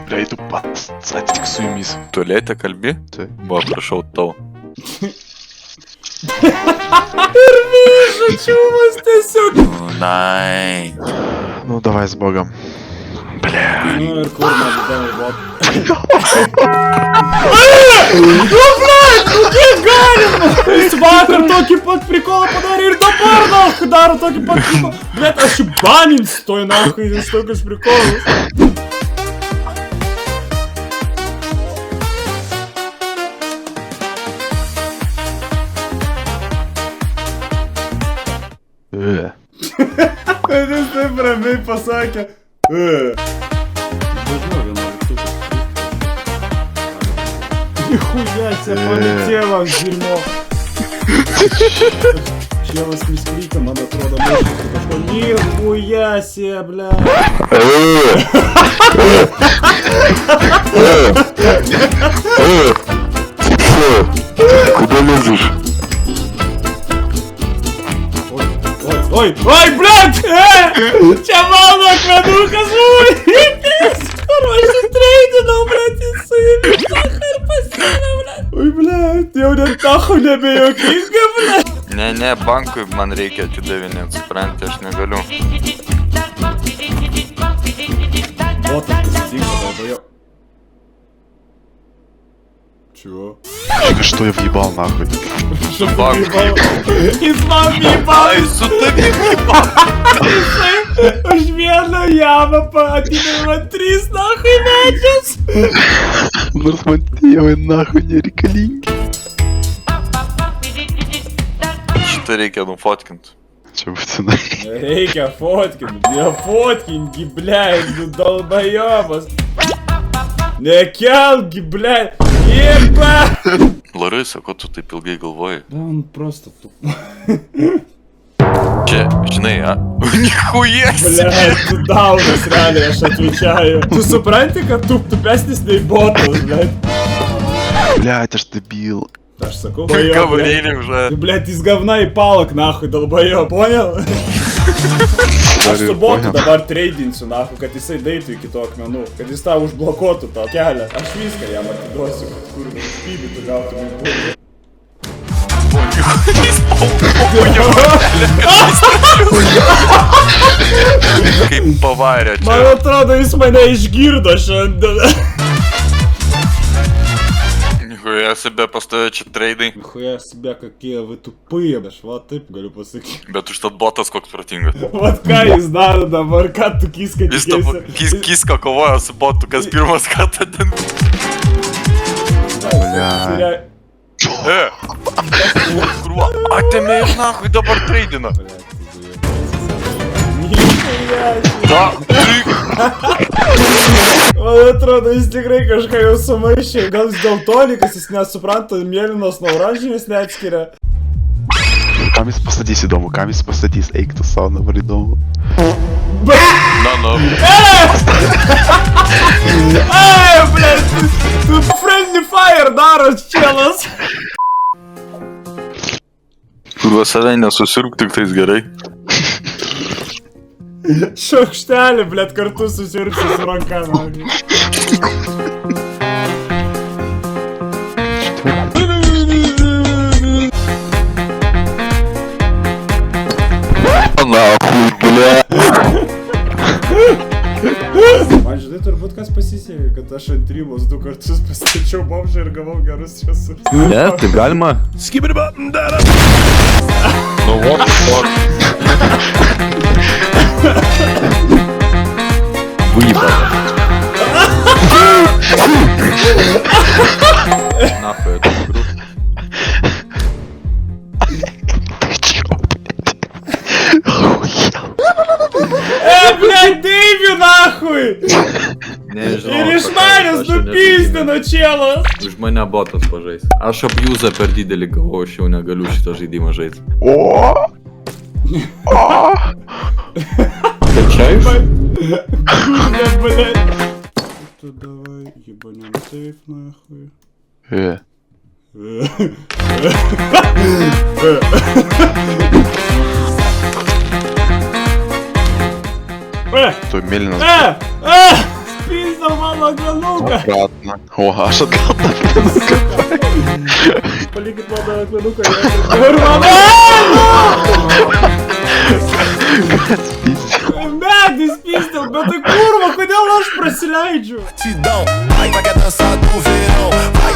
Бля, иду пацатик к суемис. В туалете кальби? Так. Бо, пришел тау. Най. Ну, давай с богом. Бля. Ну, Иркур, надо дай вот. Сватер токи под прикола подарил топор, нахуй, дару токи под прикол. Блядь, аж баним стой, нахуй, столько с приколов. Это ты пробей по саке. Нихуя себе полетело в дерьмо. Чела с мискриком, надо трода мощности пошло. Нихуя себе, бля. Куда лезешь? Ой, блядь! Чамал на кладуха звуй! Короче, трейдинов, блядь, и сын! Сахар постійно, блядь! Ой, блядь, я уже нахуй не б'ю кінга, блядь! Не, банку man reikia atidavinėti, supranti, aš negaliu. Вот он, пиздик, долбоёб. Чего? Что я въебал нахуй? Что Банк. Ислам въебал! Ай, сутави въебал! Жмена яма по 1,3 нахуй начес! Нормативы нахуй не рекалинги. Šitą reikia nufotkint. Че пацаны? Reikia fotkint, nefotkingi, блядь, ну долбоёбас! Nekelgi, блядь, еба! Larisa, ko tu taip ilgai galvoji? Да он просто туп. Čia, žinai, Нихуя себе! Блядь, tu daunas realiai, aš atvičiaju. Tu supranti, kad tu tupesnis nei botas, блядь? Блядь, аж дебил. Aš sakau, Говорили уже. Ты, блядь, из говна и палок, нахуй, долбоёб, понял? Aš su botu dabar treidinsiu, nahui, kad jisai deitų iki to akmenų, kad jis tau užblokuotų tą kelią. Aš viską jam atiduosiu, kad kur pybį tu gautumai būdų. Kaip pavarė Man čia. atrodo, jis mane išgirdo šiandien. Нихуя себе, pastoja čia treidai. Нихуя себе, какие вы тупые, aš va taip galiu pasakyti. Bet užtat botas koks protingas. Vat ką jis daro dabar, ką tu kiska Jis tikėsi. kiska kovoja su botu, kas pirmas kartą ten. Бля. Kurva, atėmė iš nahui dabar treidina. Da, Man atrodo, jis tikrai kažką jau sumaišė. Gal jis dėl to likas, jis nesupranta, mėlynos nuo oranžinės neatskiria. Камис посадись įdomu, камис посадись, eik tu savo dabar įdomu. Na. Ai, blėt, tu friendly fire daro čelas. Kurva, save nesusirūk, tik tais gerai. Šaukštelį, blėt, kartu susirpsi su ranka. Нахуй, бля. Man žinai, turbūt kas pasisekė, kad aš ant ribos 2 kartus pastačiau bomžą ir gavau gerus resursus. Ne, taip galima. Nu, what the fuck? Выебало. Нахуй эту игру. Блядь, Дэйви, нахуй! Nežinau. Ir iš manęs nupizdino čelas! Už mane botas pažais. Aš abjuzą per didelį gavau, aš jau negaliu šitą žaidimą žaisti. О! Качаешь? Курня, блядь! То давай ебанем сейф, нахуй. То мельно. спіздав мало акванука. Обратно. О, аж обратно. Полікать мало акванука, я Нормально! Меди спіздав, бо ти курва, куди ложь просляйджу? Vai, vai que é dançar do verão. Vai